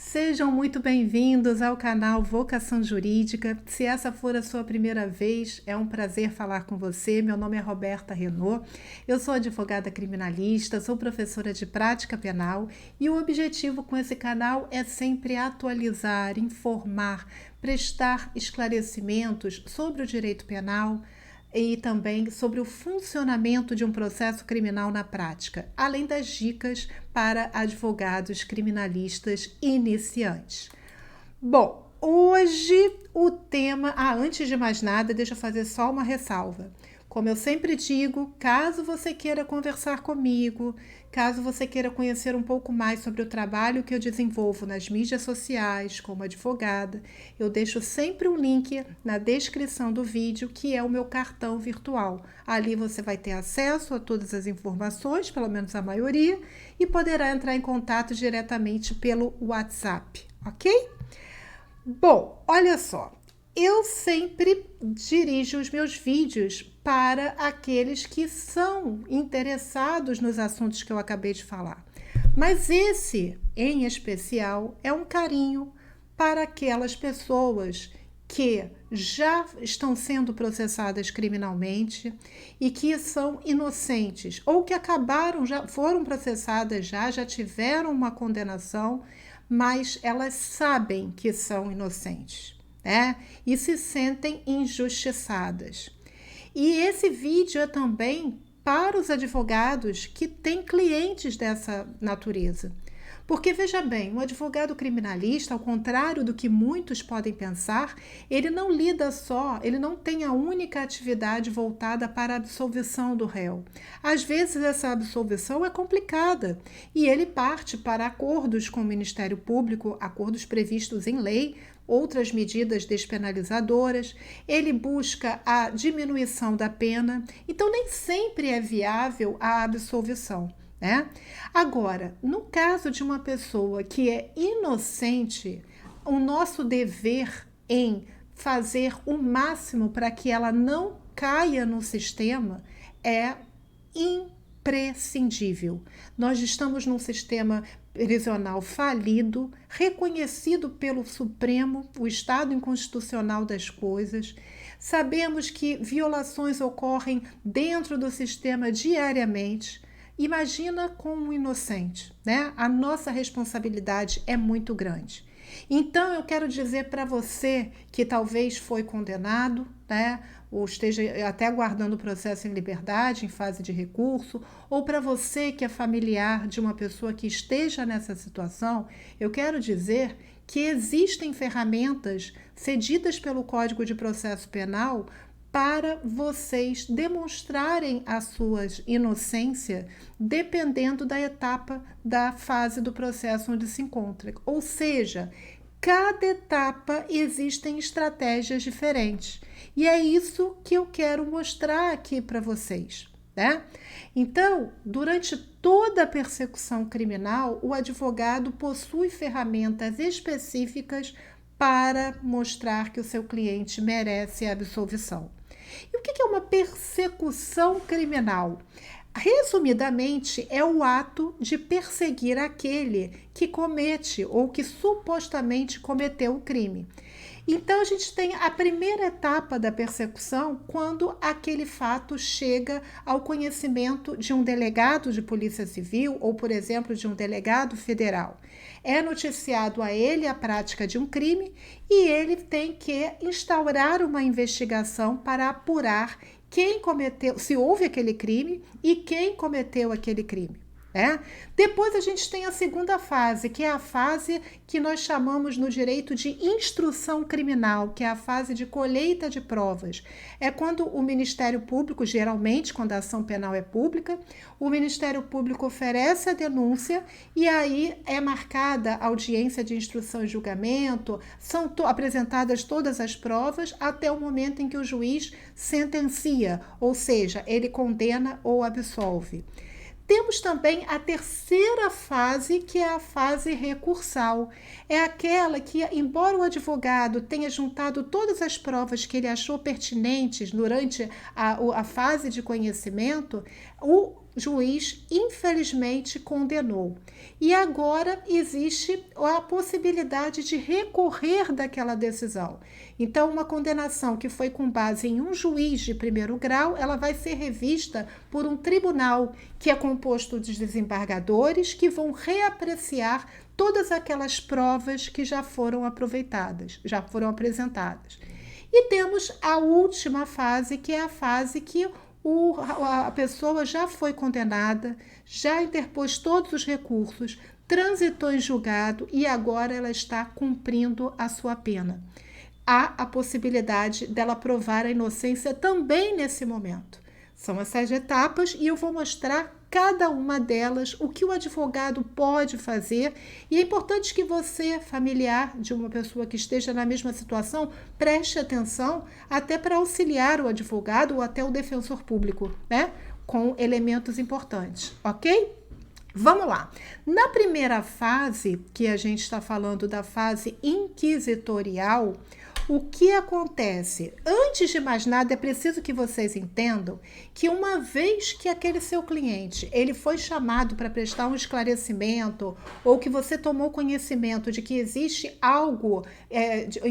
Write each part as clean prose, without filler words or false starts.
Sejam muito bem-vindos ao canal Vocação Jurídica. Se essa for a sua primeira vez, é um prazer falar com você. Meu nome é Roberta Renault, eu sou advogada criminalista, sou professora de prática penal e o objetivo com esse canal é sempre atualizar, informar, prestar esclarecimentos sobre o direito penal, e também sobre o funcionamento de um processo criminal na prática, além das dicas para advogados criminalistas iniciantes. Bom, hoje o tema... antes de mais nada, deixa eu fazer só uma ressalva. Como eu sempre digo, caso você queira conversar comigo, caso você queira conhecer um pouco mais sobre o trabalho que eu desenvolvo nas mídias sociais como advogada, eu deixo sempre um link na descrição do vídeo, que é o meu cartão virtual. Ali você vai ter acesso a todas as informações, pelo menos a maioria, e poderá entrar em contato diretamente pelo WhatsApp, ok? Bom, olha só. Eu sempre dirijo os meus vídeos para aqueles que são interessados nos assuntos que eu acabei de falar. Mas esse, em especial, é um carinho para aquelas pessoas que já estão sendo processadas criminalmente e que são inocentes, ou que acabaram, já foram processadas já tiveram uma condenação, mas elas sabem que são inocentes. E se sentem injustiçadas. E esse vídeo é também para os advogados que têm clientes dessa natureza. Porque, veja bem, um advogado criminalista, ao contrário do que muitos podem pensar, ele não lida só, ele não tem a única atividade voltada para a absolvição do réu. Às vezes essa absolvição é complicada e ele parte para acordos com o Ministério Público, acordos previstos em lei, outras medidas despenalizadoras, ele busca a diminuição da pena, então nem sempre é viável a absolvição. Agora, no caso de uma pessoa que é inocente, o nosso dever em fazer o máximo para que ela não caia no sistema é imprescindível. Nós estamos num sistema prisional falido, reconhecido pelo Supremo, o estado inconstitucional das coisas. Sabemos que violações ocorrem dentro do sistema diariamente. Imagina com um inocente, A nossa responsabilidade é muito grande. Então, eu quero dizer para você que talvez foi condenado, ou esteja até aguardando o processo em liberdade, em fase de recurso, ou para você que é familiar de uma pessoa que esteja nessa situação, eu quero dizer que existem ferramentas cedidas pelo Código de Processo Penal para vocês demonstrarem a sua inocência dependendo da etapa da fase do processo onde se encontra. Ou seja, cada etapa existem estratégias diferentes. E é isso que eu quero mostrar aqui para vocês. Então, durante toda a persecução criminal, o advogado possui ferramentas específicas para mostrar que o seu cliente merece a absolvição. E o que é uma persecução criminal? Resumidamente, é o ato de perseguir aquele que comete ou que supostamente cometeu o crime. Então, a gente tem a primeira etapa da persecução quando aquele fato chega ao conhecimento de um delegado de polícia civil ou, por exemplo, de um delegado federal. É noticiado a ele a prática de um crime e ele tem que instaurar uma investigação para apurar quem cometeu, se houve aquele crime e quem cometeu aquele crime. Depois a gente tem a segunda fase, que é a fase que nós chamamos no direito de instrução criminal, que é a fase de colheita de provas. É quando o Ministério Público, geralmente quando a ação penal é pública, o Ministério Público oferece a denúncia e aí é marcada a audiência de instrução e julgamento, são apresentadas todas as provas até o momento em que o juiz sentencia, ou seja, ele condena ou absolve. Temos também a terceira fase, que é a fase recursal. É aquela que, embora o advogado tenha juntado todas as provas que ele achou pertinentes durante a fase de conhecimento, o juiz, infelizmente, condenou. E agora existe a possibilidade de recorrer daquela decisão. Então, uma condenação que foi com base em um juiz de primeiro grau, ela vai ser revista por um tribunal que é composto de desembargadores que vão reapreciar todas aquelas provas que já foram aproveitadas, já foram apresentadas. E temos a última fase, que é a fase que a pessoa já foi condenada, já interpôs todos os recursos, transitou em julgado e agora ela está cumprindo a sua pena. Há a possibilidade dela provar a inocência também nesse momento. São essas etapas e eu vou mostrar cada uma delas, o que o advogado pode fazer. E é importante que você, familiar de uma pessoa que esteja na mesma situação, preste atenção até para auxiliar o advogado ou até o defensor público, né? Com elementos importantes, ok? Vamos lá. Na primeira fase, que a gente está falando da fase inquisitorial, o que acontece? Antes de mais nada, é preciso que vocês entendam que uma vez que aquele seu cliente ele foi chamado para prestar um esclarecimento ou que você tomou conhecimento de que existe algo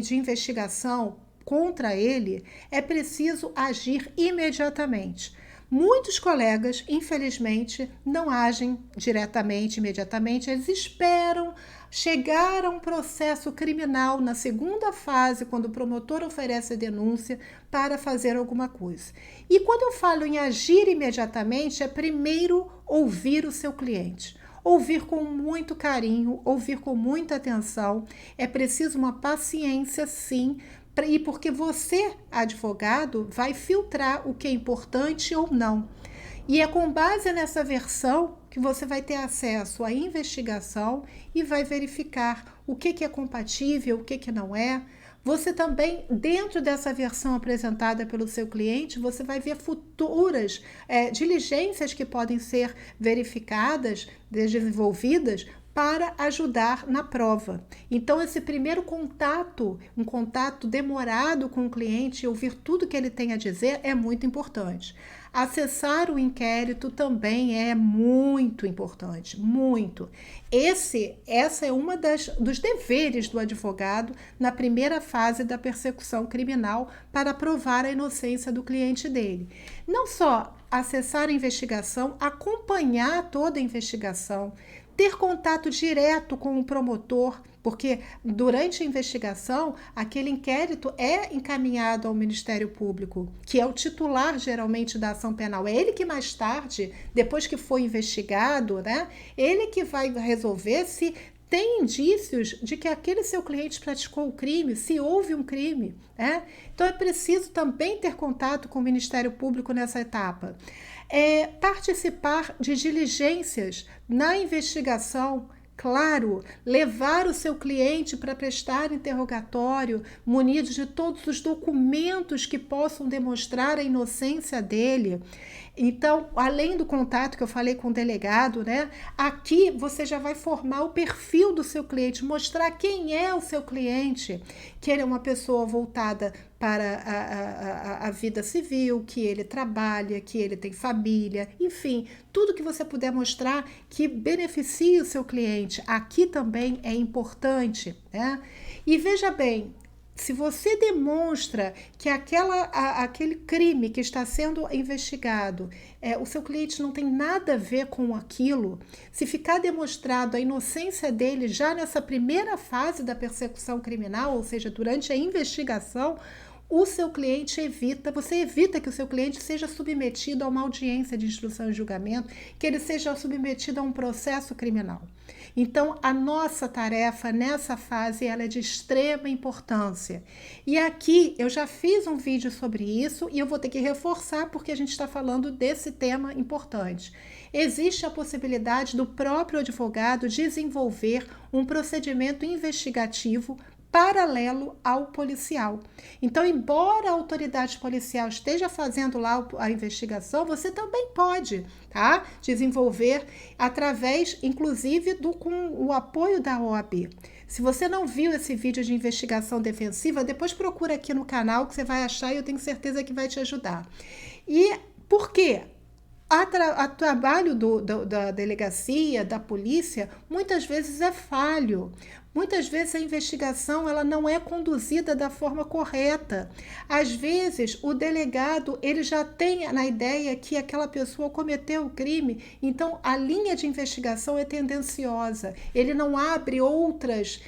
de investigação contra ele, é preciso agir imediatamente. Muitos colegas, infelizmente, não agem diretamente, imediatamente, eles esperam chegar a um processo criminal na segunda fase, quando o promotor oferece a denúncia, para fazer alguma coisa. E quando eu falo em agir imediatamente, é primeiro ouvir o seu cliente. Ouvir com muito carinho, ouvir com muita atenção. É preciso uma paciência, sim, e porque você, advogado, vai filtrar o que é importante ou não. E é com base nessa versão que você vai ter acesso à investigação e vai verificar o que é compatível, o que não é. Você também, dentro dessa versão apresentada pelo seu cliente, você vai ver futuras diligências que podem ser verificadas, desenvolvidas, para ajudar na prova. Então, esse primeiro contato, um contato demorado com o cliente, ouvir tudo que ele tem a dizer, é muito importante. Acessar o inquérito também é muito importante, muito. Essa é uma dos deveres do advogado na primeira fase da persecução criminal para provar a inocência do cliente dele. Não só acessar a investigação, acompanhar toda a investigação, ter contato direto com o promotor, porque durante a investigação, aquele inquérito é encaminhado ao Ministério Público, que é o titular, geralmente, da ação penal. É ele que mais tarde, depois que foi investigado, né, ele que vai resolver se tem indícios de que aquele seu cliente praticou o crime, se houve um crime, né? Então, é preciso também ter contato com o Ministério Público nessa etapa. Participar de diligências na investigação, claro, levar o seu cliente para prestar interrogatório, munido de todos os documentos que possam demonstrar a inocência dele. Então, além do contato que eu falei com o delegado, né? Aqui você já vai formar o perfil do seu cliente, mostrar quem é o seu cliente, que ele é uma pessoa voltada para a vida civil, que ele trabalha, que ele tem família, enfim, tudo que você puder mostrar que beneficie o seu cliente, aqui também é importante, né? E veja bem, se você demonstra que aquele crime que está sendo investigado, o seu cliente não tem nada a ver com aquilo, se ficar demonstrado a inocência dele já nessa primeira fase da persecução criminal, ou seja, durante a investigação, você evita que o seu cliente seja submetido a uma audiência de instrução e julgamento, que ele seja submetido a um processo criminal. Então, a nossa tarefa nessa fase ela é de extrema importância. E aqui eu já fiz um vídeo sobre isso e eu vou ter que reforçar porque a gente está falando desse tema importante. Existe a possibilidade do próprio advogado desenvolver um procedimento investigativo paralelo ao policial. Então, embora a autoridade policial esteja fazendo lá a investigação, você também pode, tá? Desenvolver através, inclusive, com o apoio da OAB. Se você não viu esse vídeo de investigação defensiva, depois procura aqui no canal que você vai achar e eu tenho certeza que vai te ajudar. E por quê? O trabalho da delegacia, da polícia, muitas vezes é falho. Muitas vezes a investigação ela não é conduzida da forma correta. Às vezes o delegado ele já tem na ideia que aquela pessoa cometeu o crime, então a linha de investigação é tendenciosa. Ele não abre outras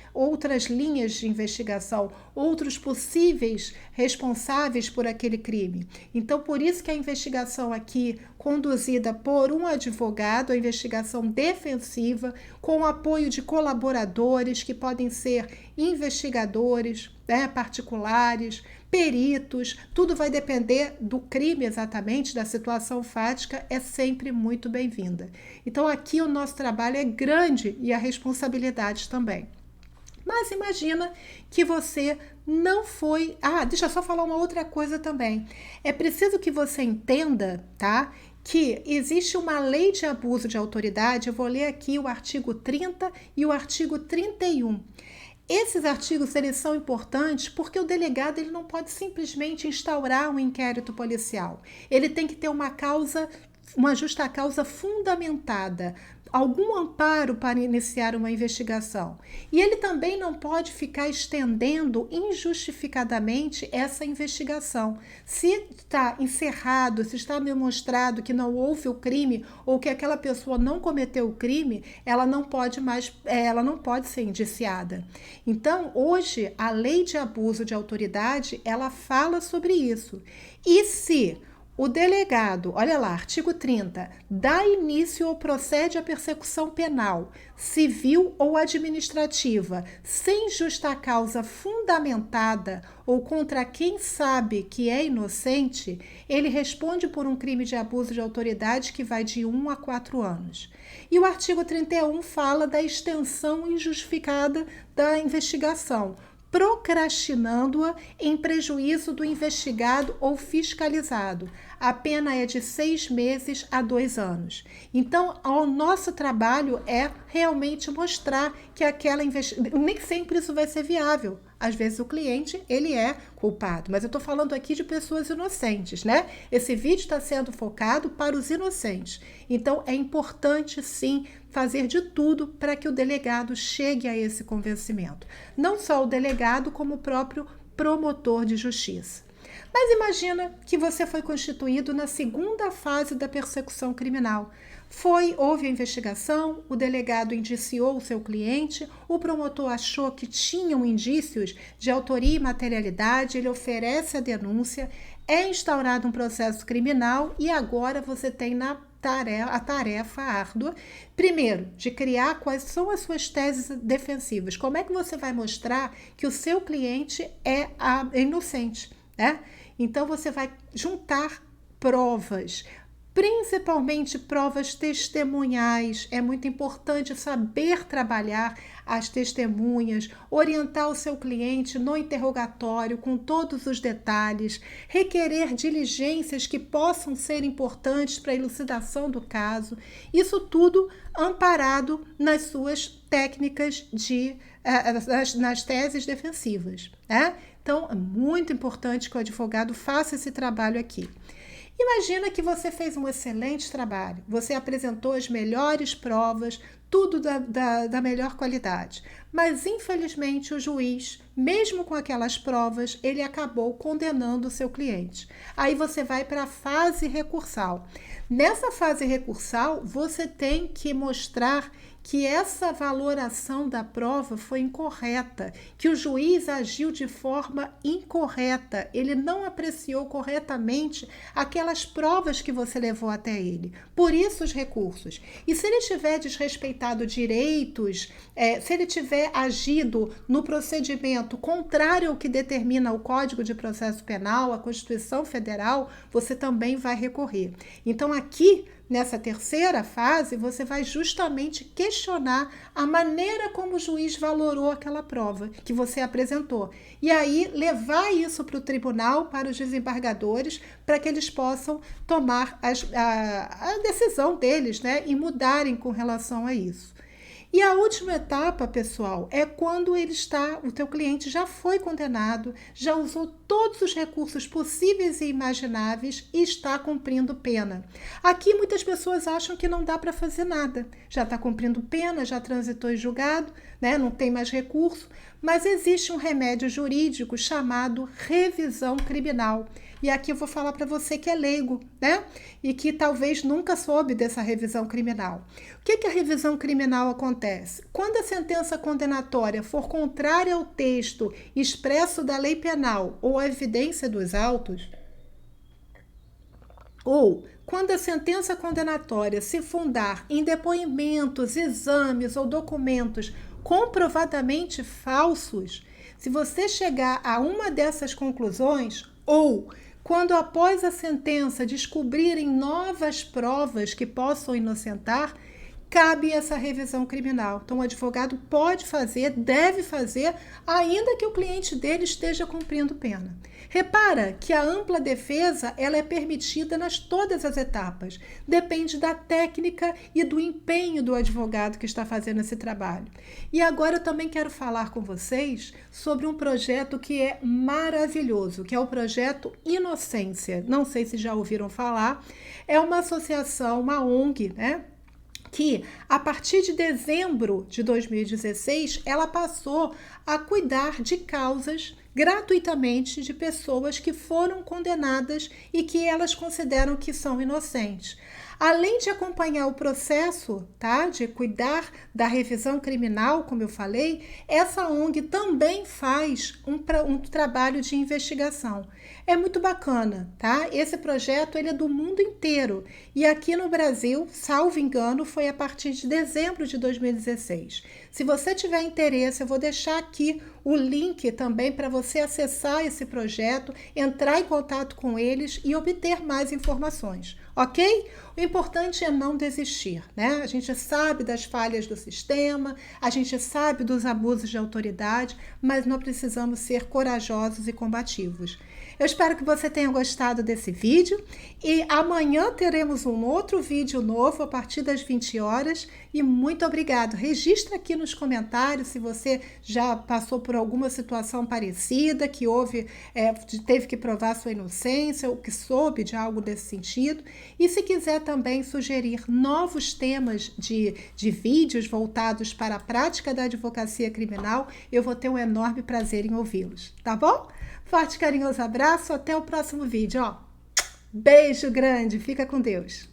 linhas de investigação, outros possíveis responsáveis por aquele crime. Então por isso que a investigação aqui conduzida por um advogado, a investigação defensiva, com o apoio de colaboradores que podem ser investigadores, né, particulares, peritos, tudo vai depender do crime exatamente, da situação fática, é sempre muito bem-vinda. Então aqui o nosso trabalho é grande e a responsabilidade também. Mas imagina que você não foi... deixa eu só falar uma outra coisa também. É preciso que você entenda, tá? Que existe uma lei de abuso de autoridade, eu vou ler aqui o artigo 30 e o artigo 31. Esses artigos eles são importantes porque o delegado ele não pode simplesmente instaurar um inquérito policial. Ele tem que ter uma justa causa fundamentada, algum amparo para iniciar uma investigação. E ele também não pode ficar estendendo injustificadamente essa investigação. Se está encerrado, se está demonstrado que não houve o crime ou que aquela pessoa não cometeu o crime, ela não pode ser indiciada. Então, hoje, a lei de abuso de autoridade, ela fala sobre isso. E se o delegado, olha lá, artigo 30, dá início ou procede à persecução penal, civil ou administrativa, sem justa causa fundamentada ou contra quem sabe que é inocente, ele responde por um crime de abuso de autoridade que vai de 1 a 4 anos. E o artigo 31 fala da extensão injustificada da investigação, procrastinando-a em prejuízo do investigado ou fiscalizado. A pena é de 6 meses a 2 anos. Então, o nosso trabalho é realmente mostrar que aquela investigação... Nem sempre isso vai ser viável. Às vezes o cliente, ele é culpado. Mas eu estou falando aqui de pessoas inocentes, né? Esse vídeo está sendo focado para os inocentes. Então, é importante, sim, fazer de tudo para que o delegado chegue a esse convencimento. Não só o delegado, como o próprio promotor de justiça. Mas imagina que você foi constituído na segunda fase da persecução criminal. Houve a investigação, o delegado indiciou o seu cliente, o promotor achou que tinham indícios de autoria e materialidade, ele oferece a denúncia, é instaurado um processo criminal e agora você tem a tarefa árdua, primeiro, de criar quais são as suas teses defensivas. Como é que você vai mostrar que o seu cliente é inocente, né? Então, você vai juntar provas, principalmente provas testemunhais. É muito importante saber trabalhar as testemunhas, orientar o seu cliente no interrogatório com todos os detalhes, requerer diligências que possam ser importantes para a elucidação do caso. Isso tudo amparado nas suas técnicas nas teses defensivas, né? Então, é muito importante que o advogado faça esse trabalho aqui. Imagina que você fez um excelente trabalho, você apresentou as melhores provas, tudo da melhor qualidade, mas infelizmente o juiz, mesmo com aquelas provas, ele acabou condenando o seu cliente. Aí você vai para a fase recursal. Nessa fase recursal, você tem que mostrar que essa valoração da prova foi incorreta, que o juiz agiu de forma incorreta, ele não apreciou corretamente aquelas provas que você levou até ele. Por isso os recursos. E se ele tiver desrespeitado direitos, se ele tiver agido no procedimento contrário ao que determina o Código de Processo Penal, a Constituição Federal, você também vai recorrer. Então aqui, nessa terceira fase, você vai justamente questionar a maneira como o juiz valorou aquela prova que você apresentou. E aí, levar isso para o tribunal, para os desembargadores, para que eles possam tomar a decisão deles, né, e mudarem com relação a isso. E a última etapa, pessoal, é quando o teu cliente já foi condenado, já usou todos os recursos possíveis e imagináveis e está cumprindo pena. Aqui muitas pessoas acham que não dá para fazer nada. Já está cumprindo pena, já transitou em julgado, né? Não tem mais recurso, mas existe um remédio jurídico chamado revisão criminal. E aqui eu vou falar para você que é leigo, né? E que talvez nunca soube dessa revisão criminal. O que a revisão criminal acontece? Quando a sentença condenatória for contrária ao texto expresso da lei penal ou à evidência dos autos, ou quando a sentença condenatória se fundar em depoimentos, exames ou documentos comprovadamente falsos, se você chegar a uma dessas conclusões, ou quando após a sentença descobrirem novas provas que possam inocentar, cabe essa revisão criminal. Então, o advogado pode fazer, deve fazer, ainda que o cliente dele esteja cumprindo pena. Repara que a ampla defesa ela é permitida nas todas as etapas. Depende da técnica e do empenho do advogado que está fazendo esse trabalho. E agora eu também quero falar com vocês sobre um projeto que é maravilhoso, que é o projeto Inocência. Não sei se já ouviram falar. É uma associação, uma ONG, né? Que a partir de dezembro de 2016 ela passou a cuidar de causas gratuitamente de pessoas que foram condenadas e que elas consideram que são inocentes. Além de acompanhar o processo, tá, de cuidar da revisão criminal, como eu falei, essa ONG também faz um trabalho de investigação. É muito bacana, tá? Esse projeto ele é do mundo inteiro e aqui no Brasil, salvo engano, foi a partir de dezembro de 2016. Se você tiver interesse, eu vou deixar aqui o link também para você acessar esse projeto, entrar em contato com eles e obter mais informações, ok? O importante é não desistir, né? A gente sabe das falhas do sistema, a gente sabe dos abusos de autoridade, mas não precisamos ser corajosos e combativos. Eu espero que você tenha gostado desse vídeo e amanhã teremos um outro vídeo novo a partir das 20 horas e muito obrigado. Registra aqui nos comentários se você já passou por alguma situação parecida, que teve que provar sua inocência ou que soube de algo desse sentido. E se quiser também sugerir novos temas de vídeos voltados para a prática da advocacia criminal, eu vou ter um enorme prazer em ouvi-los, tá bom? Forte e carinhoso abraço, até o próximo vídeo, ó. Beijo grande, fica com Deus.